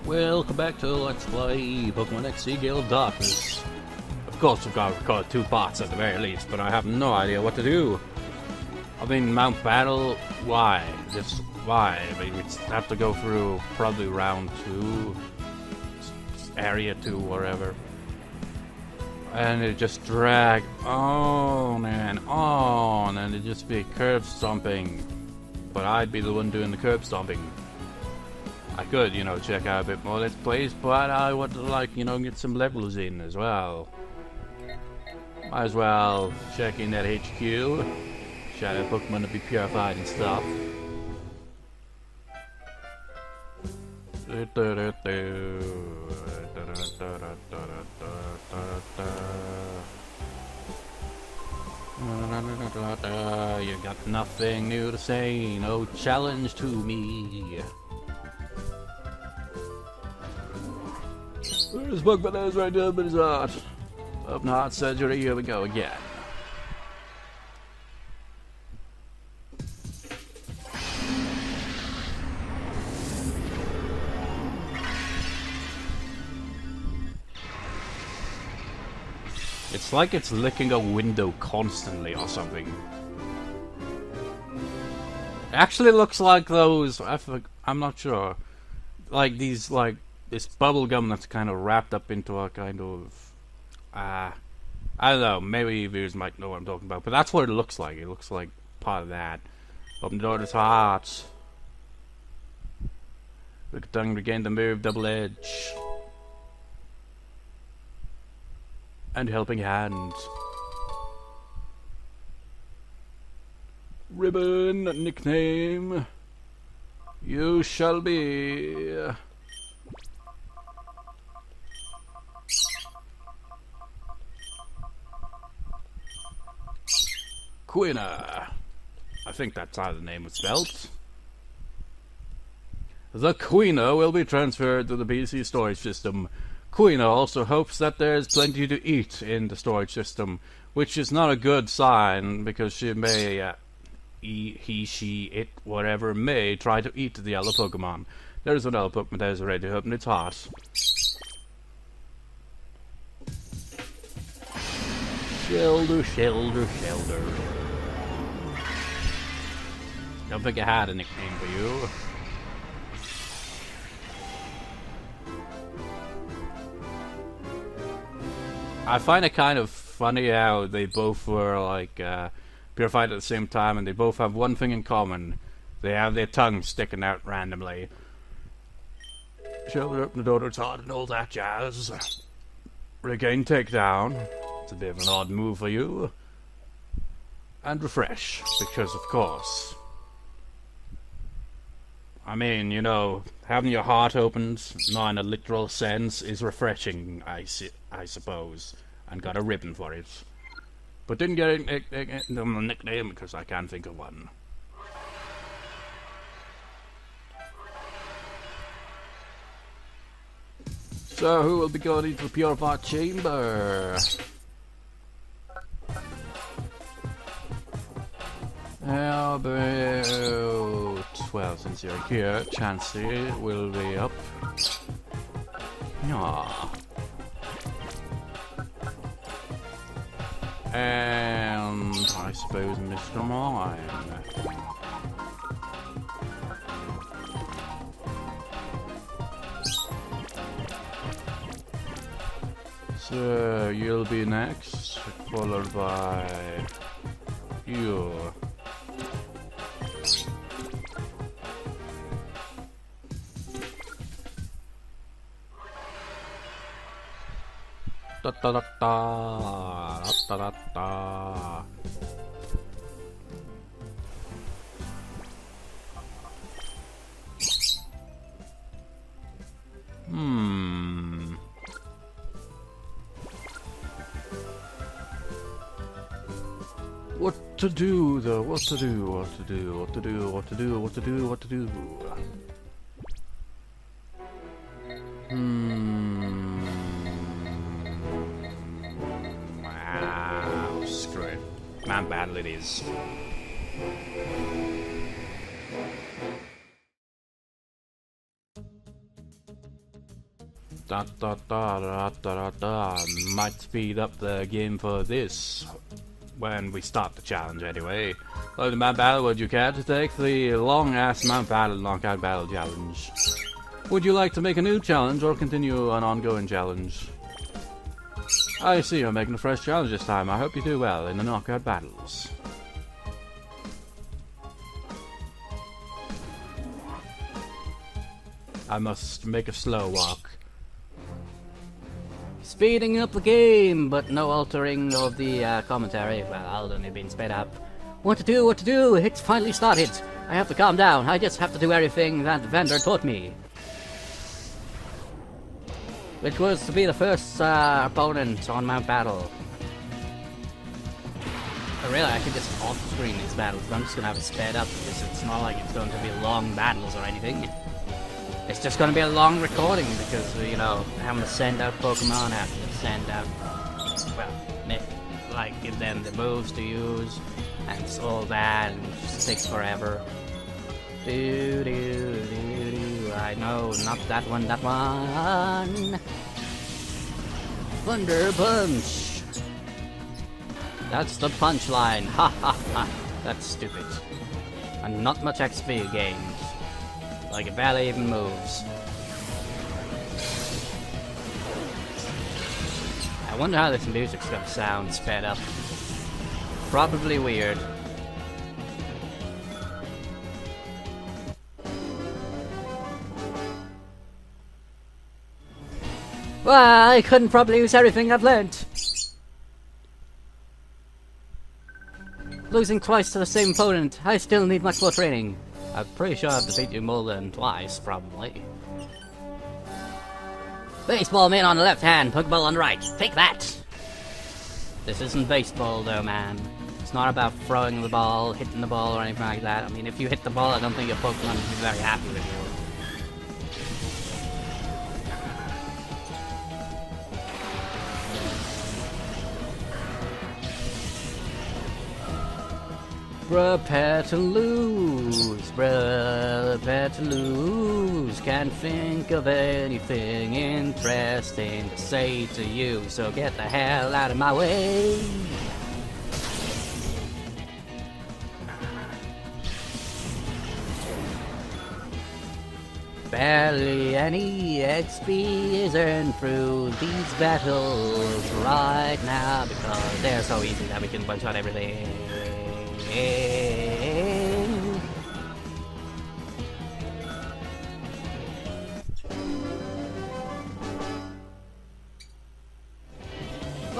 Welcome back to Let's Play Pokemon XC Gale of Darkness. Of course we've got to record 2 parts at the very least, but I have no idea what to do. I mean, Mount Battle, why? Just why? I mean, we have to go through probably round 2, area 2, whatever. And it just drag on and on, and it just be curb stomping. But I'd be the one doing the curb stomping. I could, you know, check out a bit more Let's Plays, but I would like, you know, get some levels in as well. Might as well check in that HQ. Shadow Pokemon to be purified and stuff. You got nothing new to say, no challenge to me. This Pokemon is right up in his heart. Open heart surgery, here we go again. It's like it's licking a window constantly or something. It actually looks like those, I'm not sure. Like these, like, this bubble gum that's kind of wrapped up into a kind of, I don't know, maybe viewers might know what I'm talking about, but that's what it looks like. It looks like part of that. Open the door to his heart. Wicked tongue, regain the move, double edge. And helping hand. Ribbon, nickname. You shall be. Quina. I think that's how the name was spelled. The Quina will be transferred to the PC storage system. Quina also hopes that there is plenty to eat in the storage system, which is not a good sign because she may, he, she, it, whatever, may try to eat the other Pokemon. There is another Pokemon that is ready to open its heart. Shelter, shelter, shelter. Don't think I had a nickname for you. I find it kind of funny how they both were like purified at the same time, and they both have one thing in common. They have their tongues sticking out randomly. Shelter, open the door to its heart and all that jazz. Regain takedown. It's a bit of an odd move for you. And refresh, because of course. I mean, you know, having your heart opened, not in a literal sense, is refreshing, I suppose. And got a ribbon for it. But didn't get a nickname because I can't think of one. So, who will be going into the purified chamber? How about 12 since you're here? Chansey will be up. Yeah. And I suppose Mr. Mime. So you'll be next, followed by you. Da da da da da da da. What to do though? What to do? What to do? What to do? What to do? What to do? What to do? Wow, screw it. Mount Battle it is. Might speed up the game for this when we start the challenge anyway. Well, the Mount Battle, would you care to take the long-ass Mount Battle Knockout Battle Challenge? Would you like to make a new challenge or continue an ongoing challenge? I see you're making a fresh challenge this time. I hope you do well in the knockout battles. I must make a slow walk. Speeding up the game, but no altering of the commentary. Well, I'll only been sped up. What to do, what to do? It's finally started. I have to calm down. I just have to do everything that the vendor taught me. Which was to be the first opponent on Mount Battle. But really, I could just off-screen these battles, but I'm just gonna have it sped up because it's not like it's going to be long battles or anything. It's just gonna be a long recording because, you know, having to send out Pokemon, having to send out, well, like, give them the moves to use, and it's all that, and it just takes forever. I know, not that one, that one. Thunder Punch. That's the punchline. Ha ha ha. That's stupid. And not much XP gained. Like it barely even moves. I wonder how this music's gonna sound sped up. Probably weird. Well, I couldn't probably use everything I've learned. Losing twice to the same opponent, I still need much more training. I'm pretty sure I've defeated you more than twice, probably. Baseball man on the left hand, Pokeball on the right. Take that! This isn't baseball though, man. It's not about throwing the ball, hitting the ball, or anything like that. I mean, if you hit the ball, I don't think your Pokemon will be very happy with you. Prepare to lose, prepare to lose. Can't think of anything interesting to say to you, so get the hell out of my way. Barely any XP is earned through these battles right now because they're so easy that we can one-shot everything.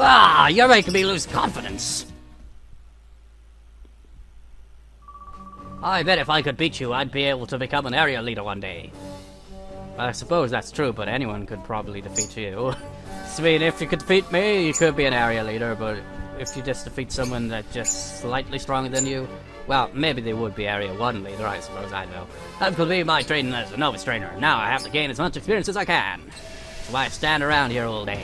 Ah, you're making me lose confidence. I bet if I could beat you, I'd be able to become an area leader one day. I suppose that's true, but anyone could probably defeat you. I mean, if you could defeat me, you could be an area leader, but if you just defeat someone that's just slightly stronger than you, well, maybe they would be Area 1 leader, I suppose, I know. That could be my training as a novice trainer. Now I have to gain as much experience as I can. So I stand around here all day.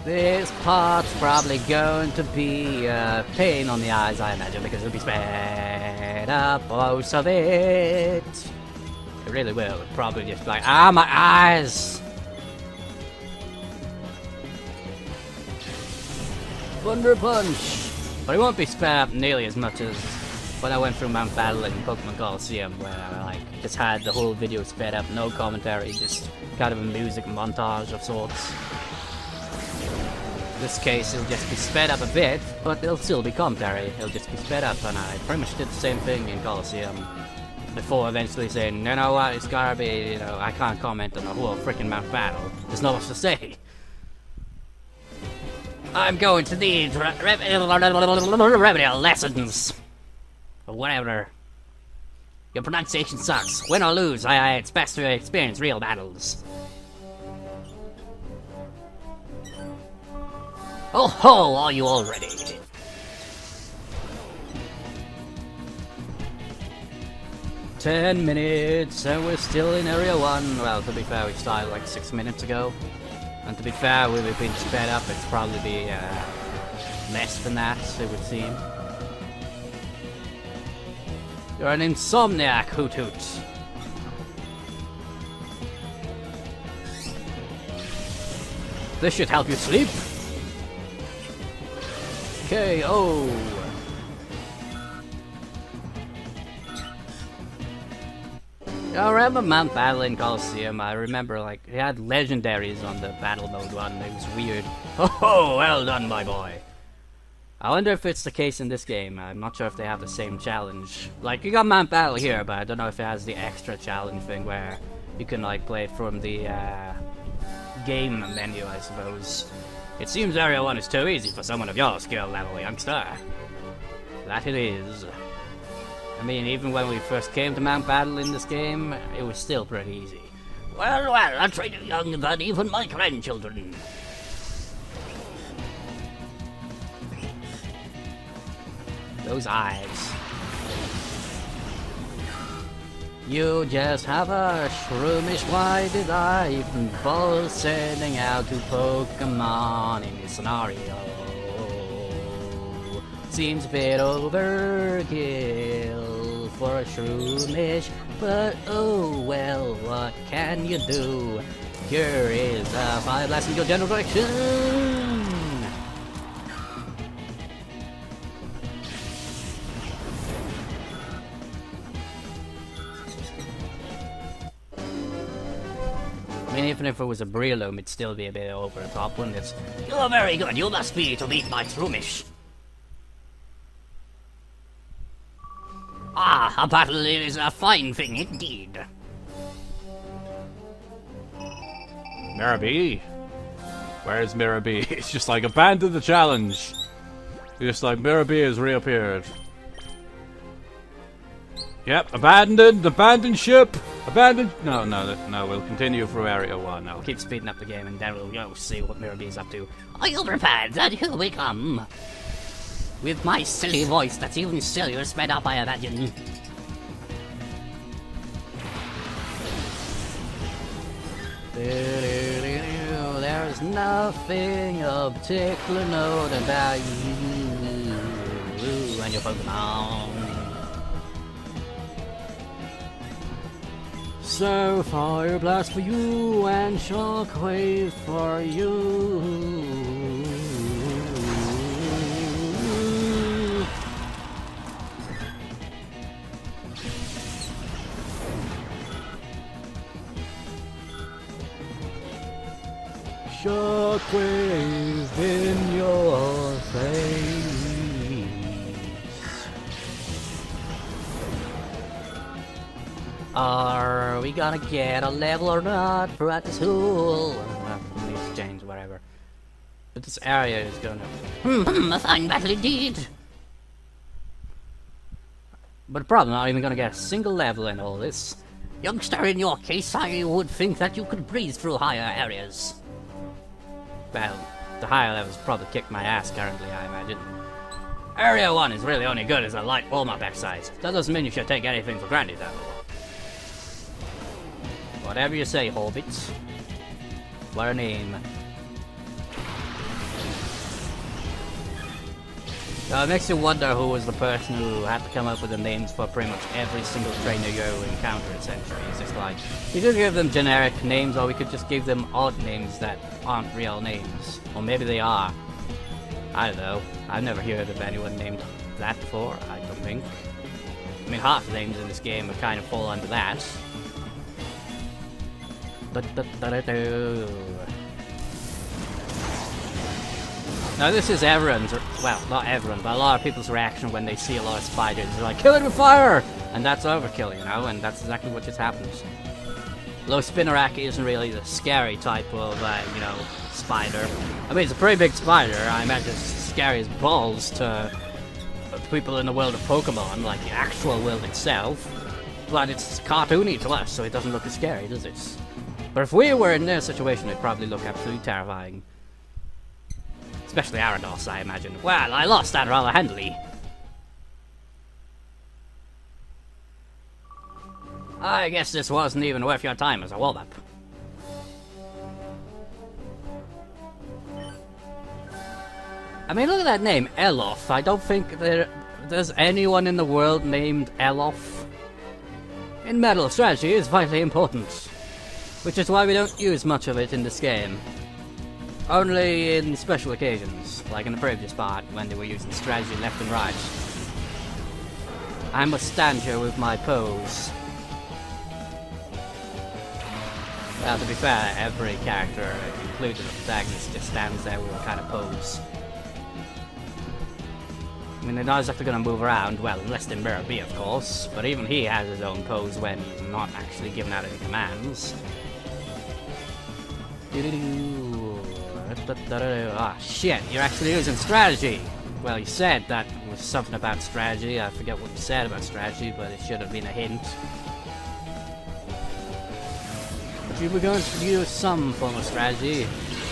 This part's probably going to be a pain on the eyes, I imagine, because it'll be sped up most of it. It really will. It'll probably just be like, ah, my eyes! Thunder Punch! But it won't be sped up nearly as much as when I went through Mount Battle in Pokemon Coliseum, where I like just had the whole video sped up, no commentary, just kind of a music montage of sorts. In this case, it'll just be sped up a bit, but it'll still be commentary. It'll just be sped up, and I pretty much did the same thing in Coliseum. Before eventually saying, you know what, it's gotta be, you know, I can't comment on the whole freaking Mount Battle. There's not much to say. I'm going to need remedial lessons. Or whatever. Your pronunciation sucks. Win or lose, it's best to experience real battles. Oh ho, are you all ready? "10 minutes, and we're still in Area 1. Well, to be fair, we started like 6 minutes ago. And to be fair, we've been sped up, it's probably be less than that, it would seem. You're an insomniac, Hoot Hoot. This should help you sleep. KO. I remember Mount Battle in Coliseum. I remember, like, it had legendaries on the battle mode one. It was weird. Oh, well done, my boy. I wonder if it's the case in this game. I'm not sure if they have the same challenge. Like, you got Mount Battle here, but I don't know if it has the extra challenge thing where you can, like, play it from the, game menu, I suppose. It seems Area 1 is too easy for someone of your skill level, youngster. That it is. I mean, even when we first came to Mount Battle in this game, it was still pretty easy. Well, I train you young than even my grandchildren. Those eyes. You just have a shroomish wide eye from balls sending out to Pokemon in this scenario. Seems a bit overkill for a shroomish, but oh well, what can you do? Here is a 5 blast in your general direction! I mean, even if it was a Breloom, it'd still be a bit over the top, wouldn't it? You're very good, you must be to beat my Shroomish. Ah, a battle is a fine thing indeed. Miror B? Where's Miror B? It's just like, abandon the challenge. Just like, Miror B has reappeared. Yep, abandoned ship! Abandoned. No, we'll continue through Area 1 now. We'll keep speeding up the game and then we'll go see what Miror B is up to. Are you prepared? Then here we come. With my silly voice that's even sillier sped up, I imagine. There's nothing of particular note about you and your Pokemon. So Fire Blast for you and Shockwave for you. Shockwave in your face. Are we gonna get a level or not for at the school? Well, exchange, whatever. But this area is gonna... a fine battle indeed! But the problem, I'm not even gonna get a single level in all this. Youngster, in your case, I would think that you could breeze through higher areas. Well, the higher levels probably kick my ass currently, I imagine. Area 1 is really only good as a light warm-up exercise. That doesn't mean you should take anything for granted, though. Whatever you say, Hobbits. What a name. It makes you wonder who was the person who had to come up with the names for pretty much every single trainer you encounter, essentially. It's just like, we could give them generic names, or we could just give them odd names that aren't real names. Or maybe they are. I don't know. I've never heard of anyone named that before, I don't think. I mean, half the names in this game would kind of fall under that. Now this is everyone's, well, not everyone, but a lot of people's reaction when they see a lot of spiders. They're like, kill it with fire! And that's overkill, you know, and that's exactly what just happens. Although Spinarak isn't really the scary type of, you know, spider. I mean, it's a pretty big spider. I imagine it's scary as balls to people in the world of Pokemon, like the actual world itself. But it's cartoony to us, so it doesn't look as scary, does it? But if we were in their situation, it'd probably look absolutely terrifying. Especially Arados, I imagine. Well, I lost that rather handily. I guess this wasn't even worth your time as a warm-up. I mean, look at that name, Elof. I don't think there's anyone in the world named Elof. In metal, strategy is vitally important, which is why we don't use much of it in this game. Only in special occasions, like in the previous part, when they were using strategy left and right. I must stand here with my pose. Well, to be fair, every character, including the protagonist, just stands there with a kind of pose. I mean, they're not exactly going to move around, well, unless they're Miror B, of course, but even he has his own pose when not actually giving out any commands. Ah, shit, you're actually using strategy! Well, you said that was something about strategy. I forget what you said about strategy, but it should have been a hint. But you were going to use some form of strategy.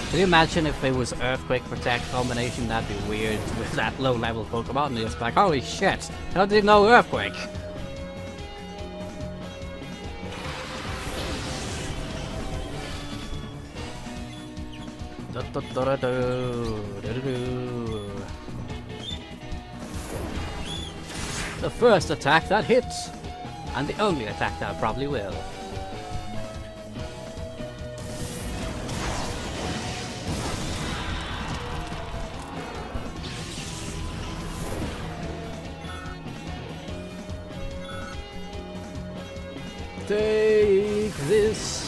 Can you imagine if it was Earthquake Protect combination? That'd be weird with that low level Pokemon. And it's like, holy shit, how did he know Earthquake? The first attack that hits, and the only attack that probably will. Take this.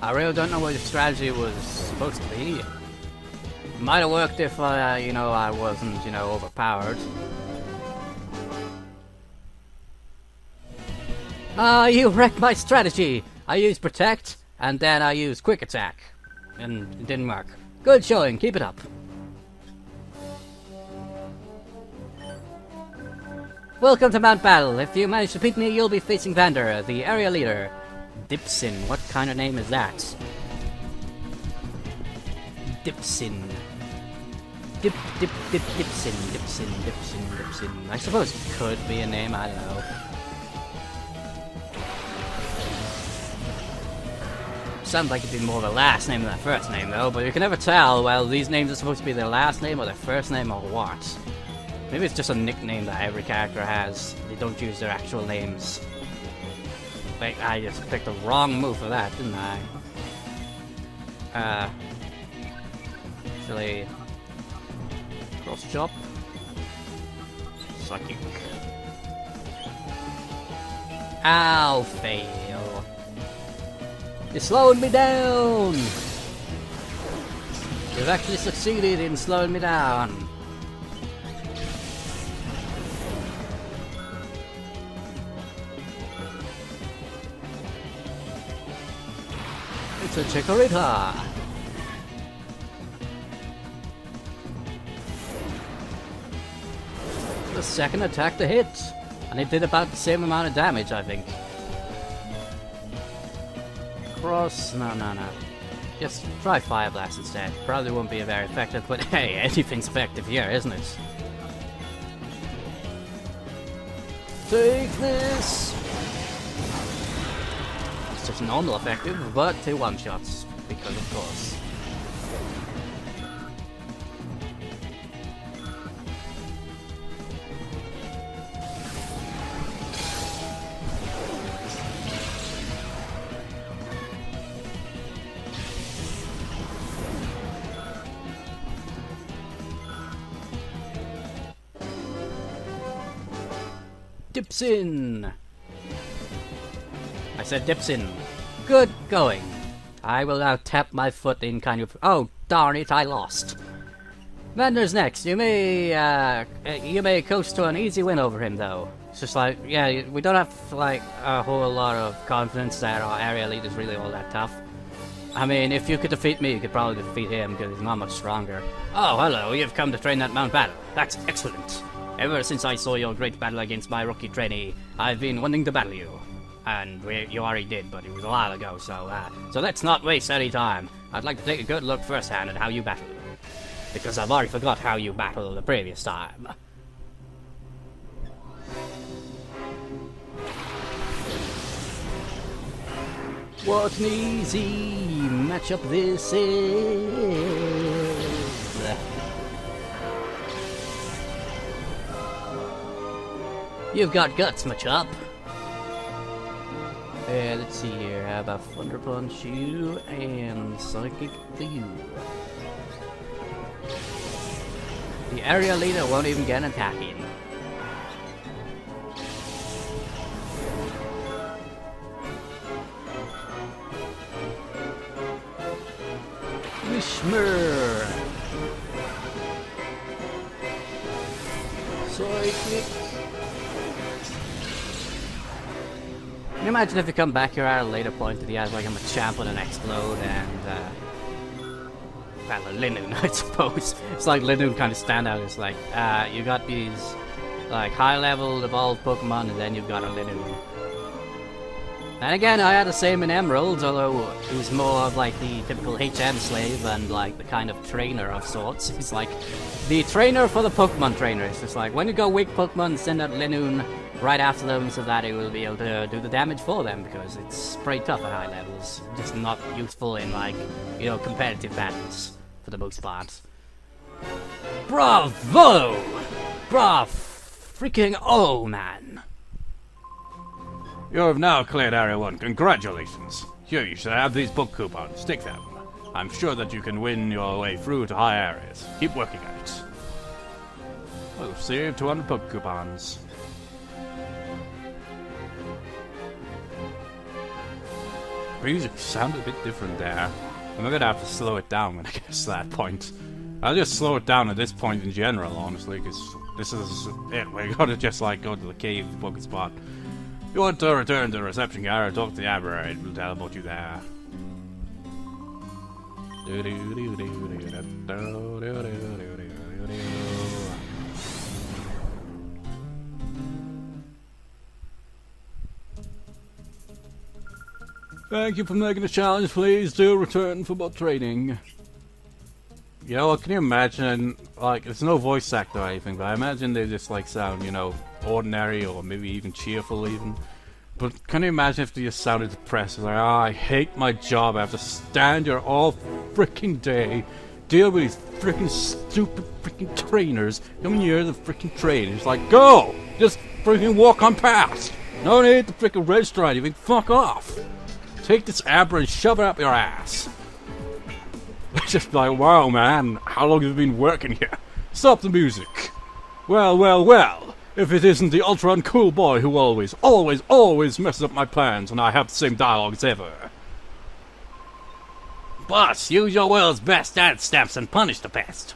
I really don't know what the strategy was supposed to be. It might have worked if, you know, I wasn't, you know, overpowered. You wrecked my strategy! I used Protect, and then I used Quick Attack. And it didn't work. Good showing, keep it up. Welcome to Mount Battle. If you manage to beat me, you'll be facing Vander, the area leader. Dipsin, what kind of name is that? Dipsin. Dipsin. I suppose it could be a name, I don't know. Sounds like it'd be more of a last name than a first name, though, but you can never tell, well, these names are supposed to be their last name or their first name or what. Maybe it's just a nickname that every character has. They don't use their actual names. Wait, I just picked the wrong move for that, didn't I? Actually... Cross chop. Psychic. Ow, fail. You're slowing me down! You've actually succeeded in slowing me down. It's a Chikorita! The second attack to hit! And it did about the same amount of damage, I think. Cross... no. Just try Fire Blast instead. Probably won't be very effective, but hey, anything's effective here, isn't it? Take this! It's just normal effective, but 2 one-shots. Because of course. Dipsin! I said Dipsin. Good going. I will now tap my foot in kind of... oh, darn it, I lost. Vander's next. You may coast to an easy win over him, though. It's just like, yeah, we don't have, like, a whole lot of confidence that our area lead is really all that tough. I mean, if you could defeat me, you could probably defeat him, because he's not much stronger. Oh, hello, you've come to train at Mount Battle. That's excellent. Ever since I saw your great battle against my rookie trainee, I've been wanting to battle you. And you already did, but it was a while ago, so let's not waste any time. I'd like to take a good look firsthand at how you battle. Because I've already forgot how you battled the previous time. What an easy matchup this is. You've got guts, Machop. Let's see here. How about Thunder Punch you and Psychic you? The area leader won't even get an attack in. Wishmer! Psychic! Can you imagine if you come back here at a later point and he has like a Machamp with an Explode and well, a Linoon, I suppose. It's like Linoon kind of stand out. It's like you got these like high level evolved Pokemon and then you've got a Linoon. And again, I had the same in Emerald, although he was more of like the typical HM slave and like the kind of trainer of sorts. He's like the trainer for the Pokemon trainers. It's like when you go weak Pokemon, send out Linoon right after them so that it will be able to do the damage for them, because it's pretty tough at high levels. Just not useful in like, you know, competitive battles for the most part. Bravo! Freaking oh, man. You have now cleared Area 1. Congratulations. Here, you should have these book coupons. Stick them. I'm sure that you can win your way through to high areas. Keep working at it. Oh, save 200 book coupons. Music sounded a bit different there. I'm gonna have to slow it down when I get to that point. I'll just slow it down at this point in general, honestly, because this is it. We're gonna just like go to the cave, the Poké spot. You want to return to the reception area, talk to the Aberrate, we'll teleport you there. Thank you for making the challenge. Please do return for more training. You know what, can you imagine, like, there's no voice actor or anything, but I imagine they just, like, sound, you know, ordinary or maybe even cheerful even. But can you imagine if they just sounded depressed, like, oh, I hate my job, I have to stand here all freaking day, deal with these freaking stupid freaking trainers, coming here the freaking trainers, like, go! Just freaking walk on past! No need to freaking register anything, fuck off! Take this Abra and shove it up your ass! It's just like, wow, man, how long have you been working here? Stop the music. Well, if it isn't the ultra uncool boy who always messes up my plans when I have the same dialogue as ever. Boss, use your world's best dance steps and punish the pest.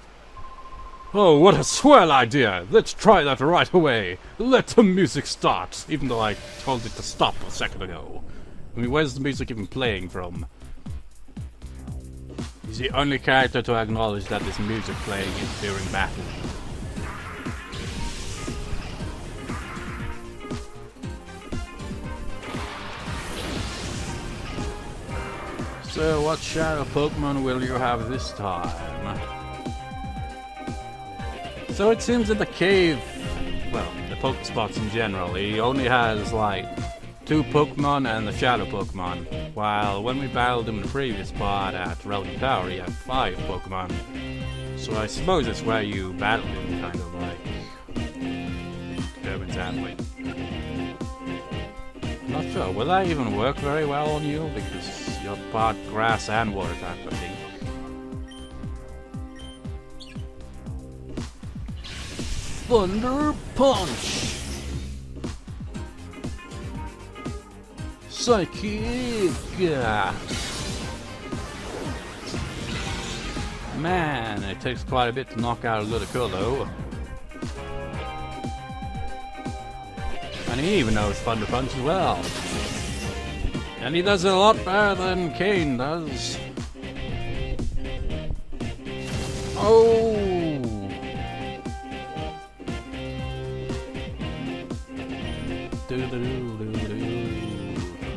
Oh, what a swell idea. Let's try that right away. Let the music start, even though I told it to stop a second ago. I mean, where's the music even playing from? He's the only character to acknowledge that this music playing is during battle. So, what shadow Pokemon will you have this time? So it seems that the cave, well, the Pokespots in general, he only has like 2 Pokemon and the Shadow Pokemon, while when we battled him in the previous part at Relic Tower, he had 5 Pokemon. So I suppose it's where you battle him, kind of like determines that way. Not sure, will that even work very well on you? Because you're part grass and water type, I think. Thunder Punch! Psychic! Man, it takes quite a bit to knock out a Ludicolo. And he even knows Thunder Punch as well. And he does it a lot better than Kane does. Oh!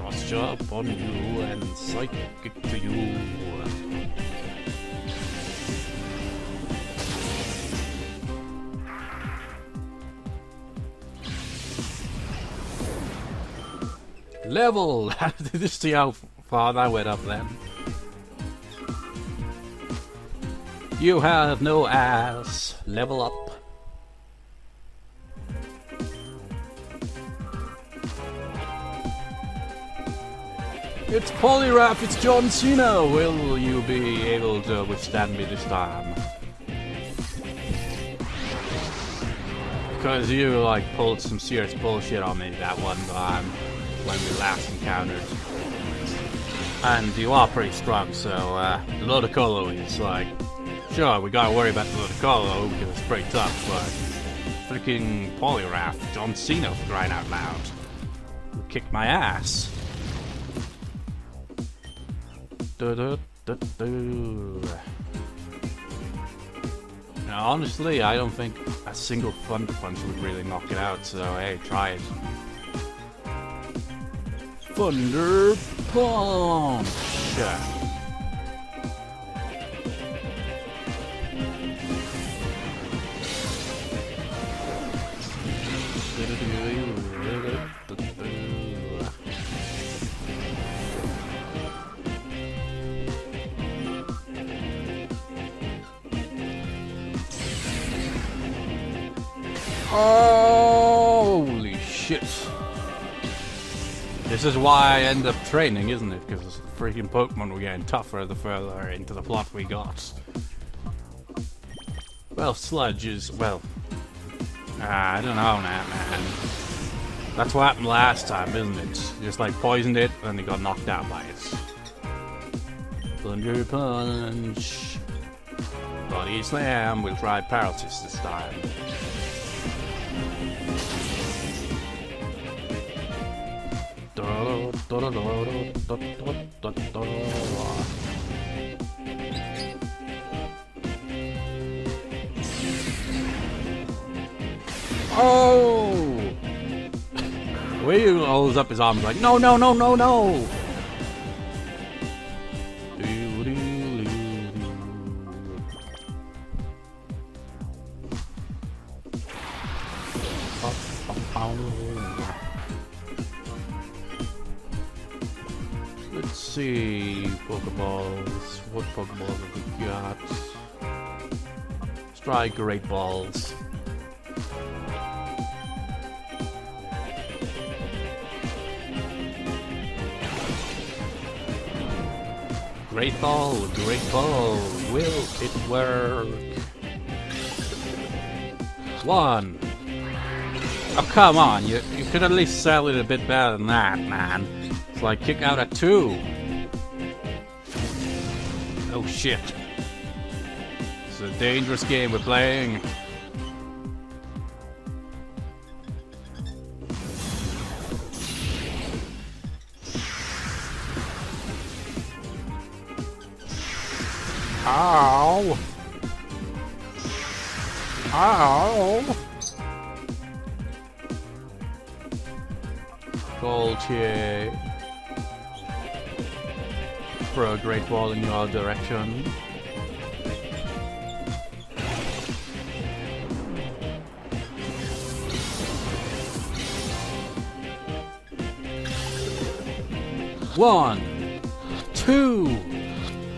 Cross jump on you and psychic to you. Level! Did you see how far that went up then. You have no ass. Level up. It's Polyrath, it's John Cena! Will you be able to withstand me this time? Because you, like, pulled some serious bullshit on me that one time when we last encountered. And you are pretty strong, so, Ludicolo is like, sure, we gotta worry about the Ludicolo because it's pretty tough, but freaking Polyrath, John Cena for crying out loud. You kicked my ass. Now, honestly, I don't think a single Thunder Punch would really knock it out, so hey, try it. Thunder Punch! Holy shit. This is why I end up training, isn't it? Because the freaking Pokemon were getting tougher the further into the plot we got. Well, Sludge is, well... I don't know, man. That's what happened last time, isn't it? Just like poisoned it, and he got knocked out by it. Thunder Punch. Body Slam. We'll try Paralysis this time. Oh! The way he holds up his arms like, no! Let's see, Pokeballs. What Pokeballs have we got? Let's try Great Balls. Great Ball, will it work? One. Oh, come on, you could at least sell it a bit better than that, man. It's like kick out at 2. Oh shit. It's a dangerous game we're playing. Ow! Ow! Gaultier. Throw a Great Ball in your direction. One, 2,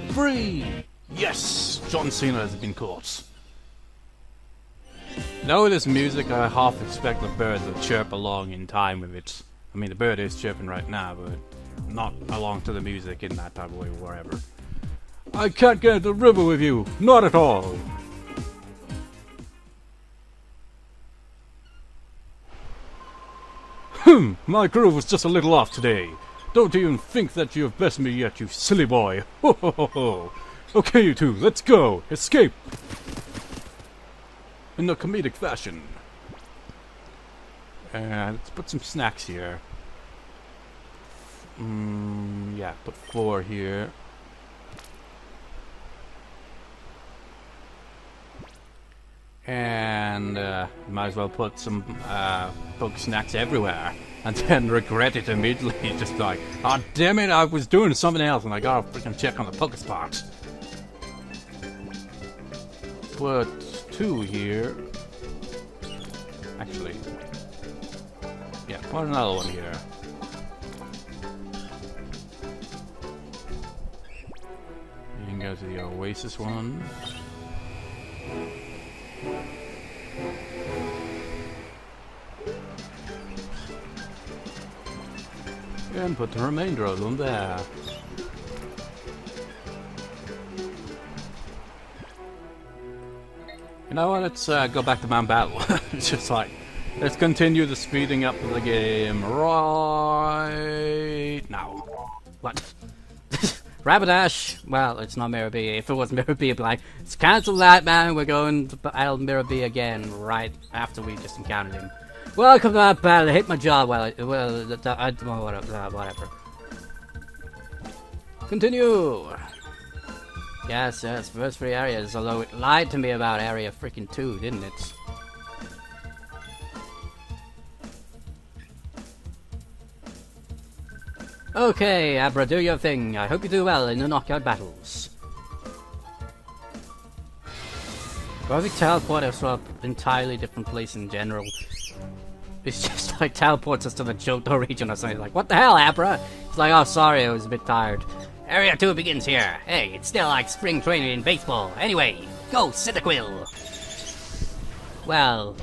3. Yes! John Cena has been caught. Now with this music, I half expect the bird to chirp along in time with it. I mean, the bird is chirping right now, but not along to the music in that type of way, wherever. I can't get into the river with you! Not at all! My groove was just a little off today. Don't even think that you have bested me yet, you silly boy. Ho ho ho ho! Okay, you two, let's go! Escape! In a comedic fashion. And let's put some snacks here. Yeah, put 4 here. And might as well put some Poke Snacks everywhere. And then regret it immediately. Just like, oh damn it, I was doing something else and I gotta freaking check on the Pokespot. Put 2 here. Actually, yeah, put another one here. there's the Oasis one. And put the remainder of them there. You know what, let's go back to Mount Battle. It's just like, let's continue the speeding up of the game right now. What? Rapidash? Well, it's not Miror B. If it was Miror B, I'd be like, let's cancel that, man. We're going to battle Miror B again right after we just encountered him. Welcome to that battle. I hit my job. Whatever. Continue. Yes, first 3 areas. Although it lied to me about area freaking 2, didn't it? Okay, Abra, do your thing. I hope you do well in the knockout battles. Probably teleport us to an entirely different place in general. It's just like teleports us to the Johto region or something. Like, what the hell, Abra? It's like, oh, sorry, I was a bit tired. Area 2 begins here. Hey, it's still like spring training in baseball. Anyway, go Cyndaquil! Well,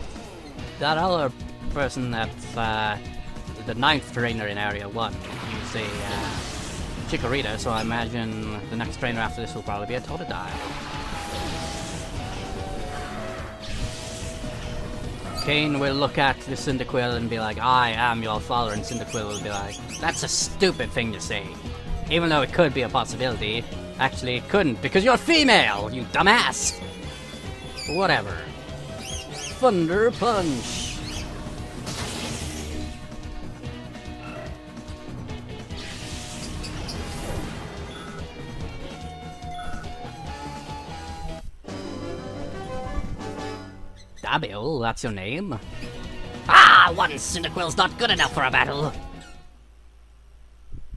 that other person that's the 9th trainer in Area 1 is a Chikorita, so I imagine the next trainer after this will probably be a Totodile. Kane will look at the Cyndaquil and be like, I am your father, and Cyndaquil will be like, that's a stupid thing to say. Even though it could be a possibility, actually it couldn't, because you're female, you dumbass! Whatever. Thunder Punch! Dabil, that's your name? Ah, one Cyndaquil's not good enough for a battle!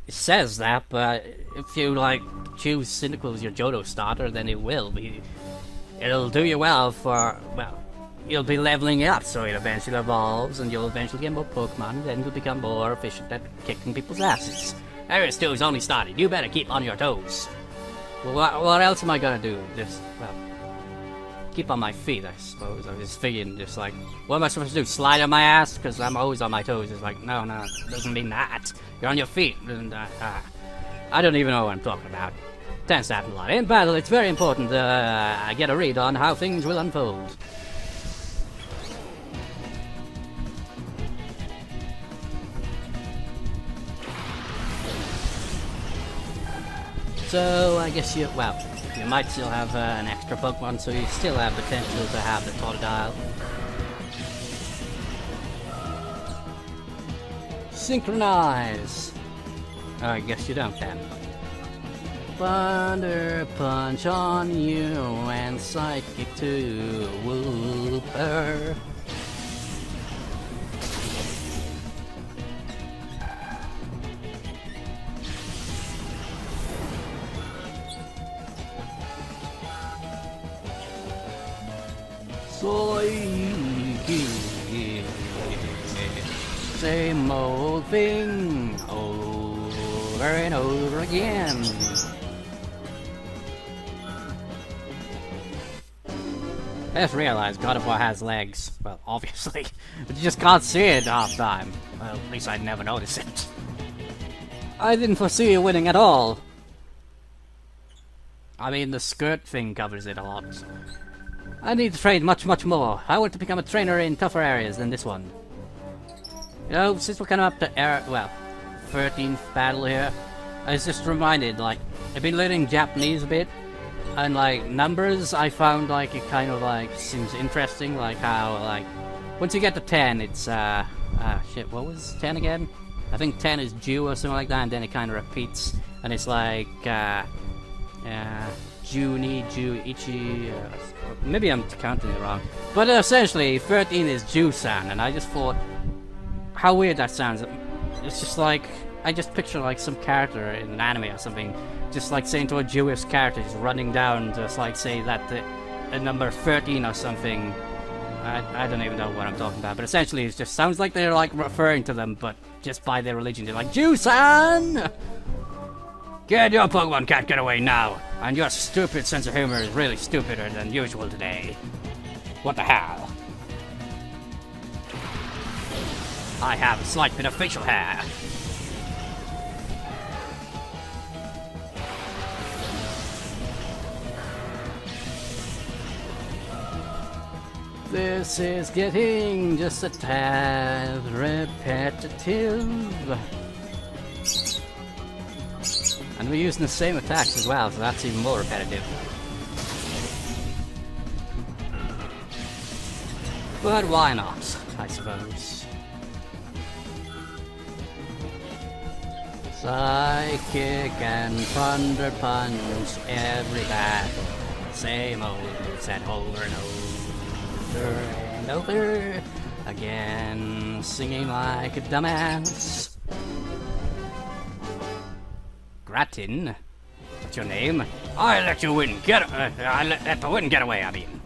It says that, but if you, like, choose Cyndaquil as your Johto starter, then it will be... It'll do you well for, well, you'll be leveling up, so it eventually evolves, and you'll eventually get more Pokemon, and then you'll become more efficient at kicking people's asses. Area 2 is only started, you better keep on your toes. Well, what else am I gonna do? Just, well... keep on my feet, I suppose. I was figuring, just like, what am I supposed to do? Slide on my ass? Because I'm always on my toes. It's like, no, it doesn't mean that. You're on your feet. And, I don't even know what I'm talking about. Tends to happen a lot. In battle, it's very important I get a read on how things will unfold. So, I guess you might still have an extra Pokemon, so you still have potential to have the Totodile. Synchronize! Oh, I guess you don't then. Thunder Punch on you and Psychic to Wooper. Same old thing over and over again. I just realized God of War has legs. Well, obviously. But you just can't see it half time. Well, at least I'd never notice it. I didn't foresee you winning at all. I mean, the skirt thing covers it a lot. I need to train much more. I want to become a trainer in tougher areas than this one. You know, since we're coming up to 13th battle here, I was just reminded, like, I've been learning Japanese a bit, and, like, numbers, I found, like, it kind of, like, seems interesting, like, how, like, once you get to 10, it's, shit, what was 10 again? I think 10 is Ju or something like that, and then it kind of repeats, and it's like, Juni, Ju, Ichi, maybe I'm counting it wrong, but essentially, 13 is Ju-san, and I just thought, how weird that sounds. It's just like, I just picture like some character in an anime or something, just like saying to a Jewish character, just running down, just like say that the number 13 or something. I don't even know what I'm talking about, but essentially it just sounds like they're like referring to them, but just by their religion. They're like, Jew-san! Kid, your Pokemon can't get away now, and your stupid sense of humor is really stupider than usual today. What the hell? I have a slight bit of facial hair. This is getting just a tad repetitive. And we're using the same attacks as well, so that's even more repetitive. But why not, I suppose. Psychic and Thunder Punch every battle. Same old set over and over and over again, singing like a dumbass. Gratin? What's your name? I let you win. I let the win get away, I mean.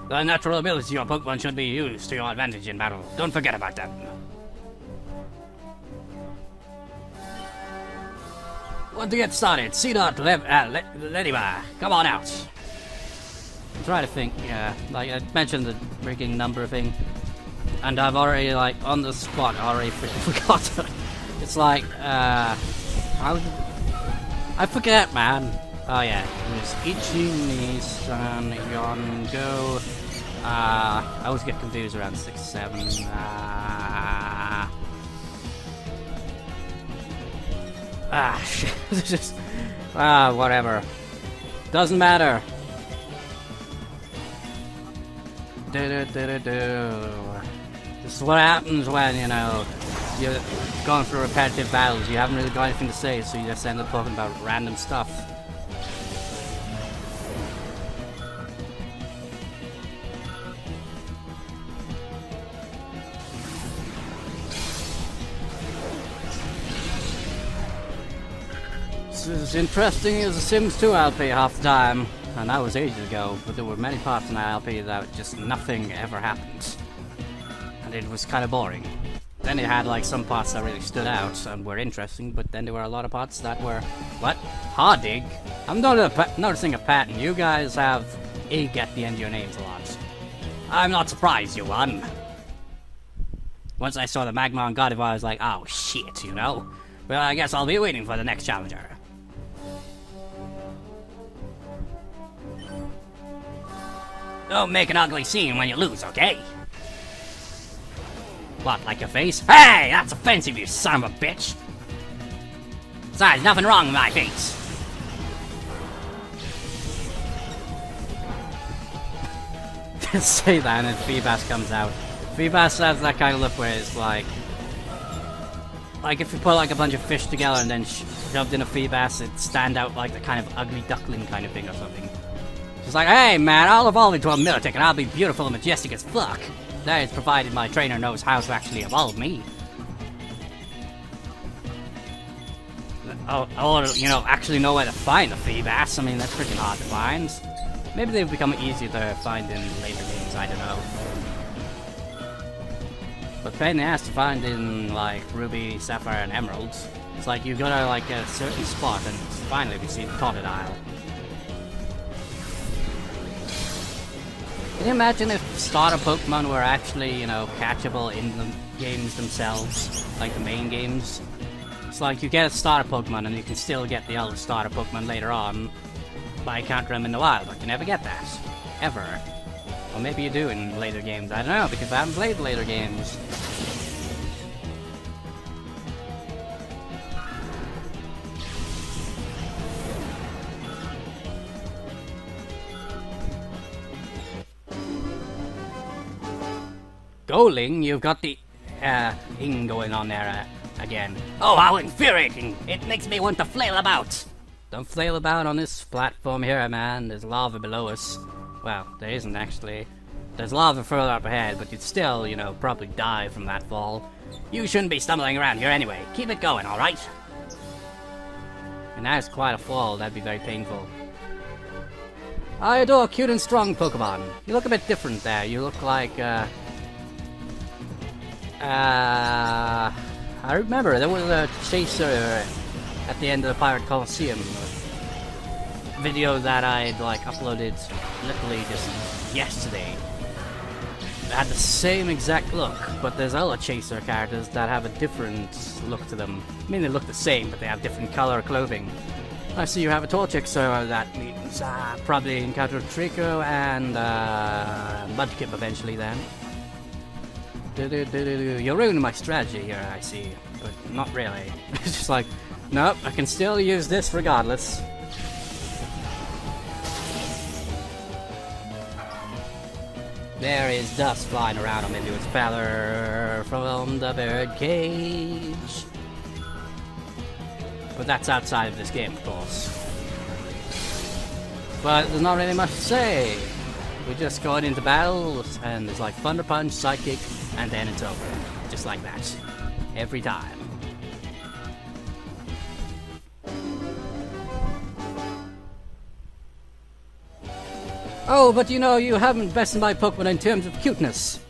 The natural abilities of your Pokemon should be used to your advantage in battle. Don't forget about them. Want to get started? Lediba, come on out. I'm trying to think, yeah. Like, I mentioned the freaking number thing. And I've already, like, on the spot, already freaking forgot. It's like, I forget, man. Oh, yeah. There's Ichi-ni-san, Yon-go. I always get confused around 6, 7. Shit. It's just, whatever. Doesn't matter. This is what happens when, you know, you're going through repetitive battles. You haven't really got anything to say, so you just end up talking about random stuff. It's as interesting as The Sims 2 LP half the time. And that was ages ago, but there were many parts in that LP that just nothing ever happened. And it was kind of boring. Then it had like some parts that really stood out and were interesting, but then there were a lot of parts that were... What? Hard dig? I'm noticing a pattern. You guys have egg at the end of your names a lot. I'm not surprised you won. Once I saw the Magma and Gardevoir, I was like, oh shit, you know? Well, I guess I'll be waiting for the next challenger. Don't make an ugly scene when you lose, okay? What, like your face? Hey, that's offensive, you son of a bitch! Besides, nothing wrong with my face. Say that and Feebas comes out. Feebas has that kind of look where it's like if you put like a bunch of fish together and then shoved in a Feebas, it'd stand out like the kind of ugly duckling kind of thing or something. She's like, hey man, I'll evolve into a Militech and I'll be beautiful and majestic as fuck. That is provided my trainer knows how to actually evolve me. Or, you know, actually know where to find the Feebas. I mean, that's pretty hard to find. Maybe they've become easier to find in later games, I don't know. But pain in the ass to find in, like, Ruby, Sapphire, and Emerald. It's like you go to, like, a certain spot and finally we see the Totodile. Can you imagine if starter Pokemon were actually, you know, catchable in the games themselves? Like the main games? It's like you get a starter Pokemon and you can still get the other starter Pokemon later on by encountering them in the wild, but you never get that. Ever. Or maybe you do in later games, I don't know, because I haven't played later games. Goling, you've got the ing going on there again. Oh, how infuriating! It makes me want to flail about! Don't flail about on this platform here, man. There's lava below us. Well, there isn't actually. There's lava further up ahead, but you'd still, you know, probably die from that fall. You shouldn't be stumbling around here anyway. Keep it going, alright? And that's quite a fall. That'd be very painful. I adore cute and strong Pokemon. You look a bit different there. You look like, I remember there was a chaser at the end of the Pirate Coliseum video that I'd like uploaded literally just yesterday. It had the same exact look, but there's other chaser characters that have a different look to them. I mean, they look the same, but they have different color clothing. I see you have a Torchic, so that means probably encounter Trico and Mudkip eventually then. You're ruining my strategy here, I see, but not really. It's just like, nope, I can still use this regardless. There is dust flying around him into his feather from the bird cage. But that's outside of this game, of course. But there's not really much to say. We're just going into battles, and there's like Thunder Punch, Sidekick, and then it's over. Just like that. Every time. Oh, but you know, you haven't bested my Pokemon in terms of cuteness.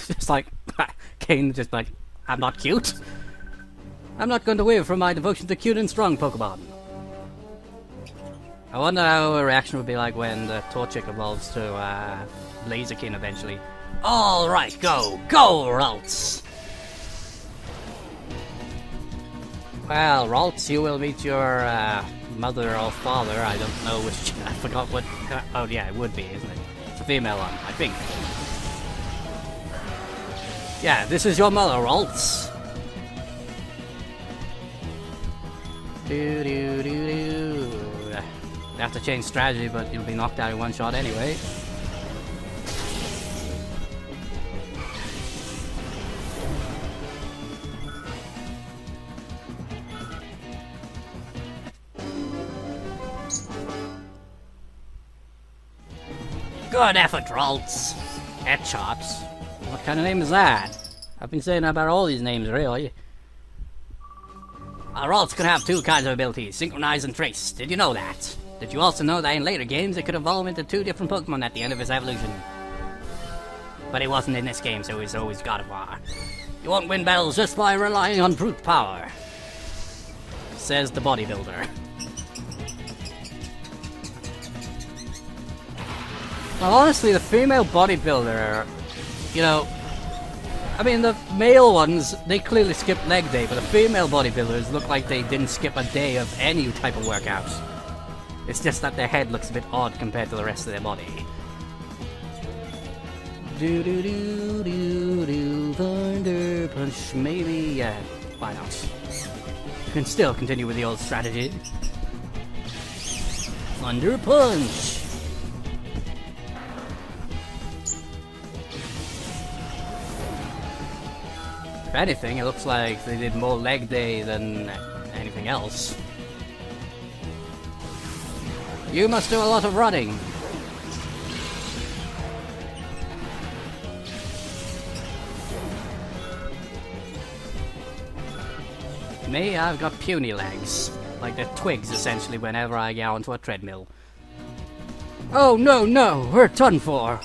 It's like, Kane just like, I'm not cute. I'm not going to waver from my devotion to cute and strong Pokemon. I wonder how a reaction would be like when the Torchic evolves to Blaziken eventually. Alright, go! Go, Ralts! Well, Ralts, you will meet your mother or father. I don't know which. I forgot what. Oh, yeah, it would be, isn't it? It's a female one, I think. Yeah, this is your mother, Ralts. You have to change strategy, but you'll be knocked out in one shot anyway. Good effort, Ralts. Headshots. What kind of name is that? I've been saying about all these names, really. Ralts can have two kinds of abilities, Synchronize and Trace. Did you know that? Did you also know that in later games it could evolve into two different Pokemon at the end of his evolution? But it wasn't in this game, so he's always Gardevoir. You won't win battles just by relying on brute power, says the bodybuilder. Well, honestly, the female bodybuilder, you know, I mean, the male ones, they clearly skip leg day, but the female bodybuilders look like they didn't skip a day of any type of workout. It's just that their head looks a bit odd compared to the rest of their body. Thunder Punch, maybe, why not? You can still continue with the old strategy. Thunder Punch! If anything, it looks like they did more leg day than anything else. You must do a lot of running. Me, I've got puny legs. Like the twigs, essentially, whenever I get onto a treadmill. Oh, no, no! We're done for!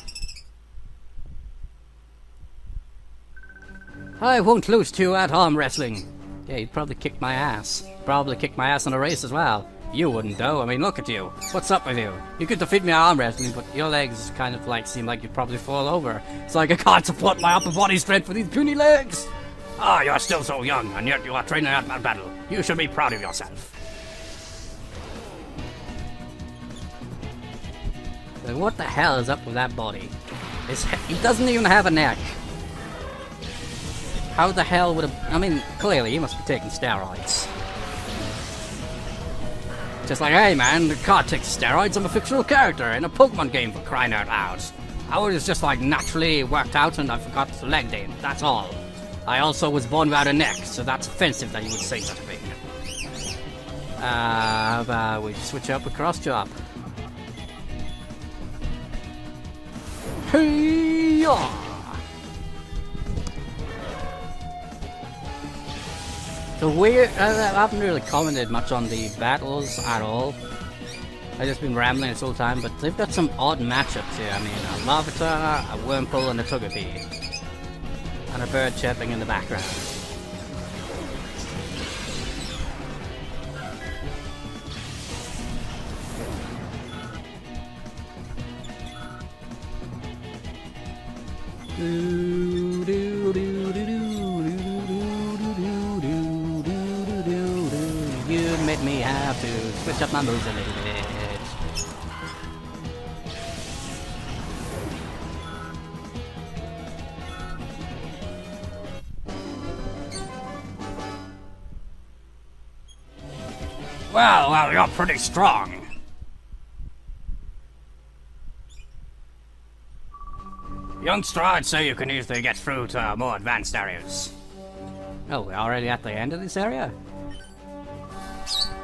I won't lose to you at arm wrestling. Yeah, you'd probably kick my ass. Probably kick my ass in a race as well. You wouldn't though, I mean look at you. What's up with you? You could defeat me at arm wrestling, but your legs kind of like seem like you'd probably fall over. It's like I can't support my upper body strength for these puny legs. Ah, you're still so young, and yet you are training at my battle. You should be proud of yourself. Then what the hell is up with that body? He doesn't even have a neck. How the hell would I mean, clearly he must be taking steroids. Just like, hey man, I can't take steroids, I'm a fictional character in a Pokemon game for crying out loud. I was just like naturally worked out and I forgot to leg day, that's all. I also was born without a neck, so that's offensive that you would say such a thing. How about we switch up with Cross Chop? Hey-ya! So weird, I haven't really commented much on the battles at all. I've just been rambling this whole time, but they've got some odd matchups here. I mean, a Larvitar, a Wurmple, and a Togepi. And a bird chirping in the background. You made me have to switch up my moves a little bit. Well, you're pretty strong. Youngster, I'd say you can easily get through to more advanced areas. Oh, we're already at the end of this area?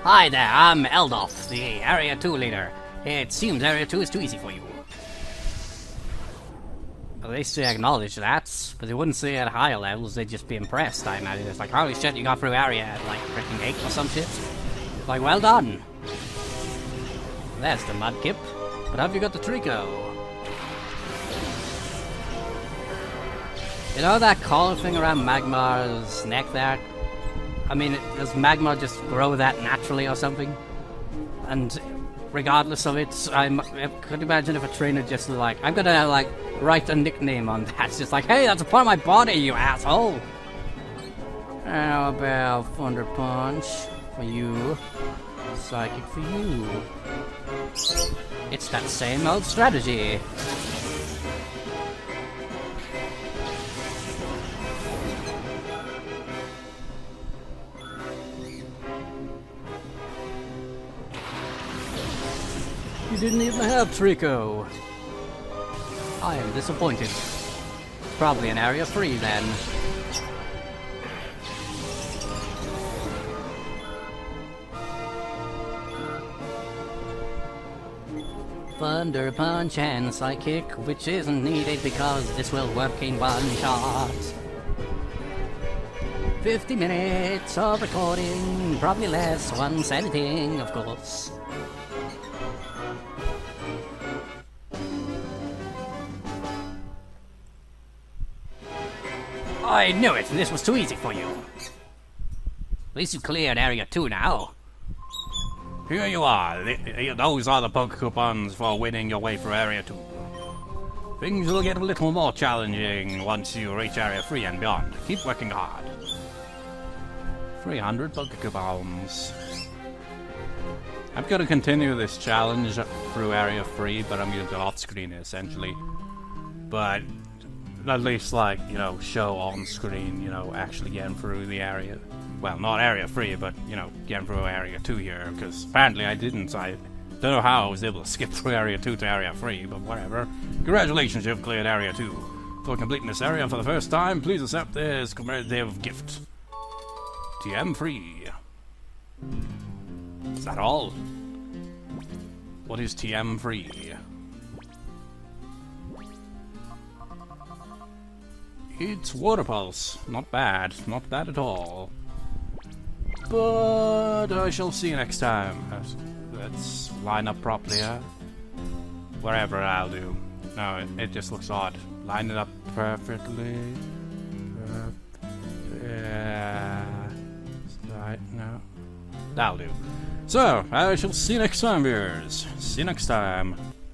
Hi there, I'm Eldof, the Area 2 leader. It seems Area 2 is too easy for you. At least they acknowledge that, but they wouldn't say at higher levels, they'd just be impressed, I imagine. It's like, holy shit, you got through Area at like freaking 8 or some shit. Like, well done. There's the Mudkip. But have you got the Trico? You know that collar thing around Magmar's neck there? I mean, does Magmar just grow that naturally or something? And regardless of it, I could imagine if a trainer just like, I'm gonna like write a nickname on that. It's just like, hey, that's a part of my body, you asshole. How about Thunder Punch for you? Psychic for you. It's that same old strategy. You didn't even have Trico. I am disappointed. Probably an area 3 then. Thunder Punch and Psychic, which isn't needed because this will work in one shot. 50 minutes of recording, probably less once editing, of course. I knew it! This was too easy for you. At least you cleared Area 2 now. Here you are. Those are the poke coupons for winning your way through Area 2. Things will get a little more challenging once you reach Area 3 and beyond. Keep working hard. 300 poke coupons. I'm going to continue this challenge through Area 3, but I'm going to go off screen essentially. But at least, like, you know, show on screen, you know, actually getting through the area. Well, not Area 3, but, you know, getting through Area 2 here, because apparently I didn't. I don't know how I was able to skip through Area 2 to Area 3, but whatever. Congratulations, you've cleared Area 2. For completing this area for the first time, please accept this commemorative gift. TM free. Is that all? What is TM free? It's Water Pulse. Not bad. Not bad at all. But I shall see you next time. Let's line up properly, wherever I'll do. No, it just looks odd. Line it up perfectly. Right, no. That'll do. So, I shall see you next time, viewers. See you next time.